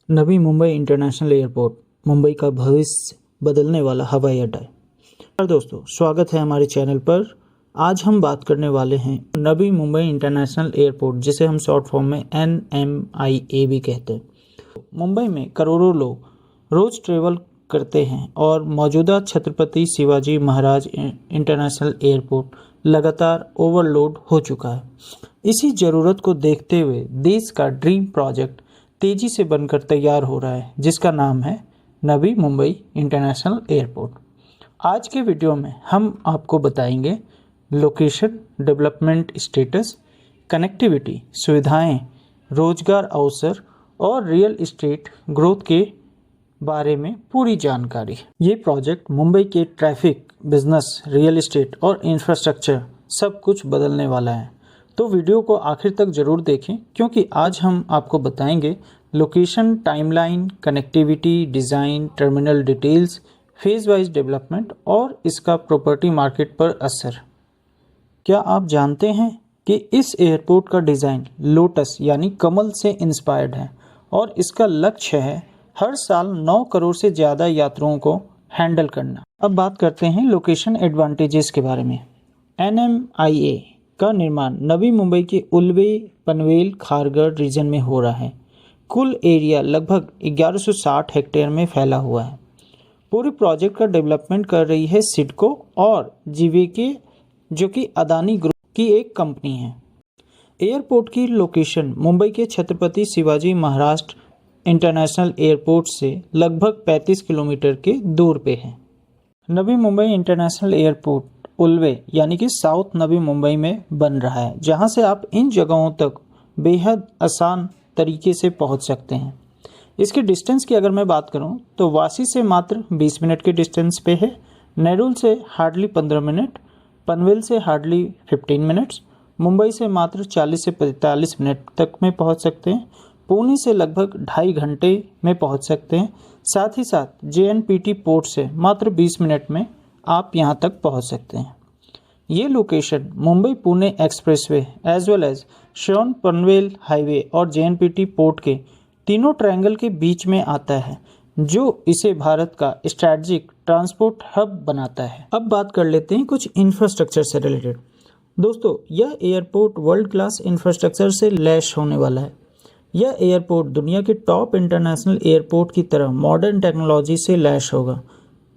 Navi Mumbai international airport Mumbai का भविष्य बदलने वाला हवाई अड्डा है। दोस्तों, स्वागत है हमारे चैनल पर। आज हम बात करने वाले हैं नवी मुंबई इंटरनेशनल एयरपोर्ट, जिसे हम शॉर्ट फॉर्म में NMIA भी कहते हैं। मुंबई में करोड़ों लोग रोज ट्रेवल करते हैं और मौजूदा छत्रपति शिवाजी महाराज इंटरनेशनल एयरपोर्ट लगातार ओवरलोड हो चुका है। इसी ज़रूरत को देखते हुए देश का ड्रीम प्रोजेक्ट तेजी से बनकर तैयार हो रहा है, जिसका नाम है नवी मुंबई इंटरनेशनल एयरपोर्ट। आज के वीडियो में हम आपको बताएंगे लोकेशन, डेवलपमेंट स्टेटस, कनेक्टिविटी, सुविधाएं, रोजगार अवसर और रियल एस्टेट ग्रोथ के बारे में पूरी जानकारी। ये प्रोजेक्ट मुंबई के ट्रैफिक, बिजनेस, रियल एस्टेट और इंफ्रास्ट्रक्चर सब कुछ बदलने वाला है। तो वीडियो को आखिर तक जरूर देखें, क्योंकि आज हम आपको बताएंगे location, timeline, connectivity, design, terminal details, phase wise development और इसका प्रॉपर्टी मार्केट पर असर। क्या आप जानते हैं कि इस एयरपोर्ट का डिज़ाइन लोटस यानी कमल से इंस्पायर्ड है और इसका लक्ष्य है हर साल 9 करोड़ से ज़्यादा यात्रियों को हैंडल करना। अब बात करते हैं लोकेशन एडवांटेजेस के बारे में। NMIA का निर्माण नवी मुंबई के उल्वे, पनवेल, खारगढ़ रीजन में हो रहा है। कुल एरिया लगभग 1160 हेक्टेयर में फैला हुआ है। पूरे प्रोजेक्ट का डेवलपमेंट कर रही है सिडको और जीवीके, जो कि अदानी ग्रुप की एक कंपनी है। एयरपोर्ट की लोकेशन मुंबई के छत्रपति शिवाजी महाराज इंटरनेशनल एयरपोर्ट से लगभग 35 किलोमीटर के दूर पे है। नवी मुंबई इंटरनेशनल एयरपोर्ट उल्वे यानी कि साउथ नवी मुंबई में बन रहा है, जहां से आप इन जगहों तक बेहद आसान तरीके से पहुंच सकते हैं। इसके डिस्टेंस की अगर मैं बात करूं तो वासी से मात्र 20 मिनट के डिस्टेंस पे है, नेरुल से हार्डली 15 मिनट, पनवेल से हार्डली 15 मिनट्स, मुंबई से मात्र 40 से 45 मिनट तक में पहुंच सकते हैं, पुणे से लगभग 2.5 घंटे में पहुंच सकते हैं। साथ ही साथ JNPT पोर्ट से मात्र 20 मिनट में आप यहां तक पहुंच सकते हैं। ये location Mumbai Pune expressway as well as Sion Panvel highway और JNPT पोर्ट के तीनों ट्रायंगल के बीच में आता है, जो इसे भारत का स्ट्रैटेजिक ट्रांसपोर्ट हब बनाता है। अब बात कर लेते हैं कुछ इंफ्रास्ट्रक्चर से रिलेटेड। दोस्तों, यह एयरपोर्ट वर्ल्ड क्लास इंफ्रास्ट्रक्चर से लैस होने वाला है। यह एयरपोर्ट दुनिया के टॉप इंटरनेशनल एयरपोर्ट की तरह मॉडर्न टेक्नोलॉजी से लैस होगा,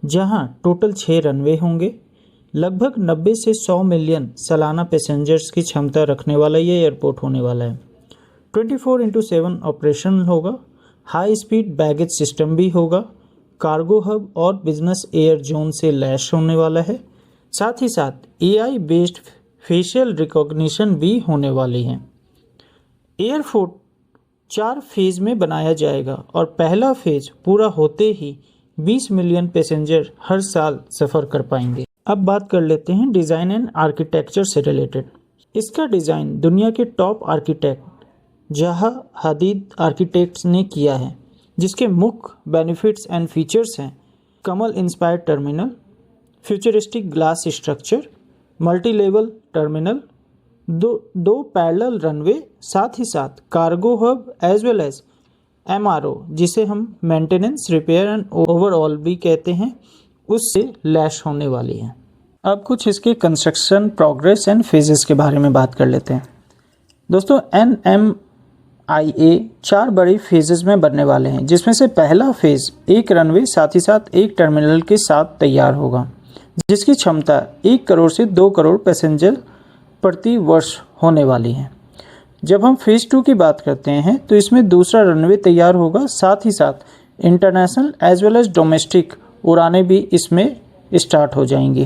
जहां टोटल 6 रनवे होंगे। लगभग 90 से 100 मिलियन सालाना पैसेंजर्स की क्षमता रखने वाला ये एयरपोर्ट होने वाला है। 24/7 ऑपरेशन होगा। हाई स्पीड बैगेज सिस्टम भी होगा। कार्गो हब और बिजनेस एयर जोन से लैस होने वाला है। साथ ही साथ AI बेस्ड फेशियल रिकॉग्निशन भी होने वाली है। एयरपोर्ट 4 फेज में बनाया जाएगा और पहला फेज पूरा होते ही 20 मिलियन पैसेंजर हर साल सफ़र कर पाएंगे। अब बात कर लेते हैं डिज़ाइन एंड आर्किटेक्चर से रिलेटेड। इसका डिज़ाइन दुनिया के टॉप आर्किटेक्ट जहा हदीद आर्किटेक्ट्स ने किया है, जिसके मुख्य बेनिफिट्स एंड फीचर्स हैं कमल inspired terminal, futuristic glass structure, multi level terminal, दो पैरेलल रनवे, साथ ही साथ cargo hub as well as MRO, जिसे हम मेंटेनेंस, रिपेयर एंड ओवरऑल भी कहते हैं, उससे लैस होने वाली है। अब कुछ इसके कंस्ट्रक्शन प्रोग्रेस एंड फेजेस के बारे में बात कर लेते हैं। दोस्तों, NMIA 4 बड़े फेजेस में बनने वाले हैं, जिसमें से पहला फेज 1 रनवे साथ ही साथ 1 टर्मिनल के साथ तैयार होगा, जिसकी क्षमता 1 करोड़ से 2 करोड़ पैसेंजर प्रति वर्ष होने वाली है। जब हम फेज 2 की बात करते हैं तो इसमें दूसरा रनवे तैयार होगा, साथ ही साथ international as well as domestic उड़ानें भी इसमें स्टार्ट हो जाएंगी।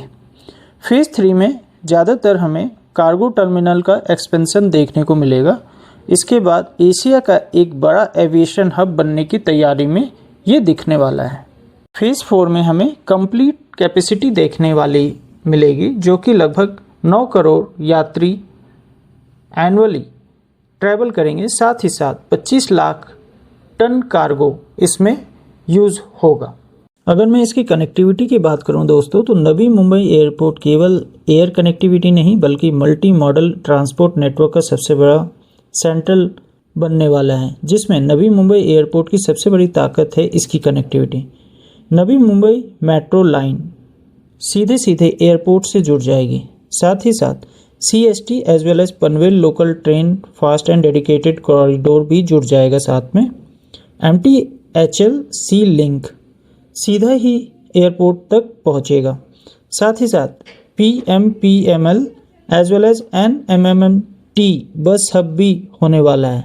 फेज 3 में ज़्यादातर हमें कार्गो टर्मिनल का एक्सपेंशन देखने को मिलेगा। इसके बाद एशिया का एक बड़ा एविएशन हब बनने की तैयारी में ये दिखने वाला है। फेज 4 में हमें कंप्लीट कैपेसिटी देखने वाली मिलेगी, जो कि लगभग 9 करोड़ यात्री एनुअली ट्रैवल करेंगे। साथ ही साथ 25 लाख टन कार्गो इसमें यूज़ होगा। अगर मैं इसकी कनेक्टिविटी की बात करूं दोस्तों, तो नवी मुंबई एयरपोर्ट केवल एयर कनेक्टिविटी नहीं बल्कि मल्टी मॉडल ट्रांसपोर्ट नेटवर्क का सबसे बड़ा सेंट्रल बनने वाला है, जिसमें नवी मुंबई एयरपोर्ट की सबसे बड़ी ताकत है इसकी connectivity. Navi Mumbai metro line सीधे सीधे एयरपोर्ट से जुड़ जाएगी। साथ ही साथ CST as well as Panvel local train fast and dedicated corridor भी जुड़ जाएगा साथ में। MTHL सी लिंक सीधा ही एयरपोर्ट तक पहुंचेगा। साथ ही साथ PMPML as well as NMMT bus hub भी होने वाला है।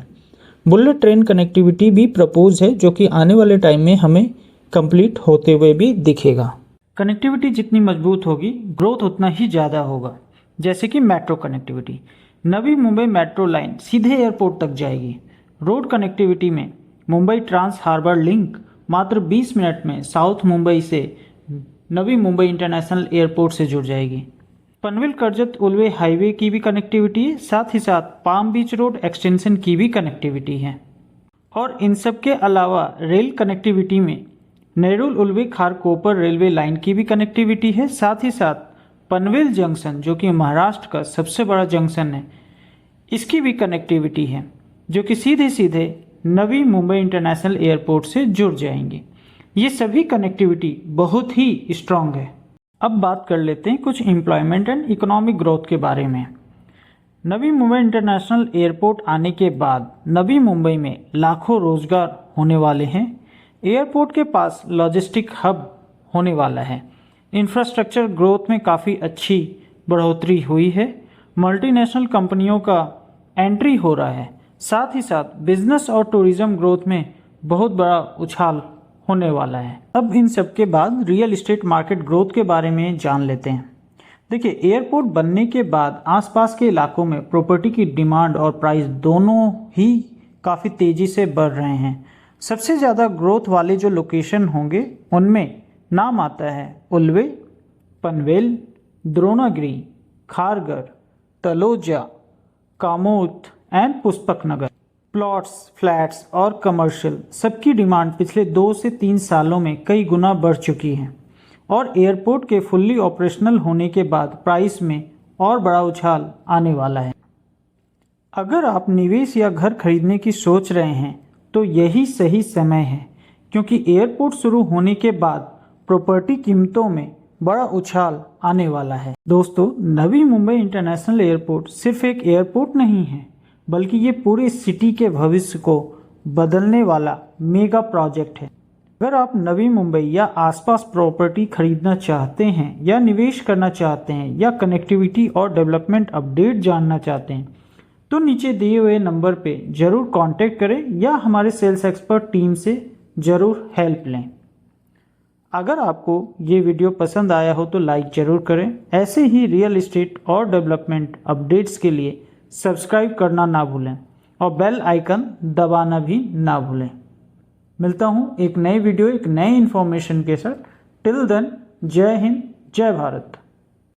बुलेट ट्रेन कनेक्टिविटी भी प्रपोज है, जो कि आने वाले टाइम में हमें कंप्लीट होते हुए भी दिखेगा। कनेक्टिविटी जितनी मजबूत होगी, ग्रोथ उतना ही ज़्यादा होगा। जैसे कि metro connectivity, Navi Mumbai metro line सीधे एयरपोर्ट तक जाएगी। रोड कनेक्टिविटी में मुंबई ट्रांस हार्बर लिंक मात्र 20 मिनट में साउथ मुंबई से नवी मुंबई इंटरनेशनल एयरपोर्ट से जुड़ जाएगी। पनवेल करजत उल्वे हाईवे की भी कनेक्टिविटी है, साथ ही साथ पाम बीच रोड एक्सटेंशन की भी कनेक्टिविटी है। और इन सब के अलावा रेल कनेक्टिविटी में नेरुल उल्वे खारकोपर रेलवे लाइन की भी कनेक्टिविटी है। साथ ही साथ पनवेल जंक्शन, जो कि महाराष्ट्र का सबसे बड़ा जंक्शन है, इसकी भी कनेक्टिविटी है, जो कि सीधे सीधे नवी मुंबई इंटरनेशनल एयरपोर्ट से जुड़ जाएंगे। ये सभी कनेक्टिविटी बहुत ही स्ट्रांग है। अब बात कर लेते हैं कुछ एम्प्लॉयमेंट एंड इकोनॉमिक ग्रोथ के बारे में। नवी मुंबई इंटरनेशनल एयरपोर्ट आने के बाद नवी मुंबई में लाखों रोजगार होने वाले हैं। एयरपोर्ट के पास लॉजिस्टिक हब होने वाला है। इंफ्रास्ट्रक्चर ग्रोथ में काफ़ी अच्छी बढ़ोतरी हुई है। मल्टीनेशनल कंपनियों का एंट्री हो रहा है। साथ ही साथ बिजनेस और टूरिज्म ग्रोथ में बहुत बड़ा उछाल होने वाला है। अब इन सब के बाद रियल एस्टेट मार्केट ग्रोथ के बारे में जान लेते हैं। देखिए, एयरपोर्ट बनने के बाद आसपास के इलाकों में प्रॉपर्टी की डिमांड और प्राइस दोनों ही काफ़ी तेज़ी से बढ़ रहे हैं। सबसे ज़्यादा ग्रोथ वाले जो लोकेशन होंगे उनमें नाम आता है Ulwe, Panvel, Dronagiri, Kharghar, Taloja, Kamothe and Pushpak Nagar. Plots, flats और कमर्शियल सबकी डिमांड पिछले 2 से 3 सालों में कई गुना बढ़ चुकी है और एयरपोर्ट के फुल्ली ऑपरेशनल होने के बाद प्राइस में और बड़ा उछाल आने वाला है। अगर आप निवेश या घर खरीदने की सोच रहे हैं तो यही सही समय है, क्योंकि एयरपोर्ट शुरू होने के बाद प्रॉपर्टी कीमतों में बड़ा उछाल आने वाला है। दोस्तों, नवी मुंबई इंटरनेशनल एयरपोर्ट सिर्फ एक एयरपोर्ट नहीं है, बल्कि ये पूरे सिटी के भविष्य को बदलने वाला मेगा प्रोजेक्ट है। अगर आप नवी मुंबई या आसपास प्रॉपर्टी खरीदना चाहते हैं या निवेश करना चाहते हैं या कनेक्टिविटी और डेवलपमेंट अपडेट जानना चाहते हैं तो नीचे दिए हुए नंबर पे ज़रूर कांटेक्ट करें या हमारे सेल्स एक्सपर्ट टीम से ज़रूर हेल्प लें। अगर आपको ये वीडियो पसंद आया हो तो लाइक ज़रूर करें। ऐसे ही रियल एस्टेट और डेवलपमेंट अपडेट्स के लिए सब्सक्राइब करना ना भूलें और बेल आइकन दबाना भी ना भूलें। मिलता हूँ एक नई वीडियो, एक नई इन्फॉर्मेशन के साथ। टिल देन, जय हिंद, जय भारत।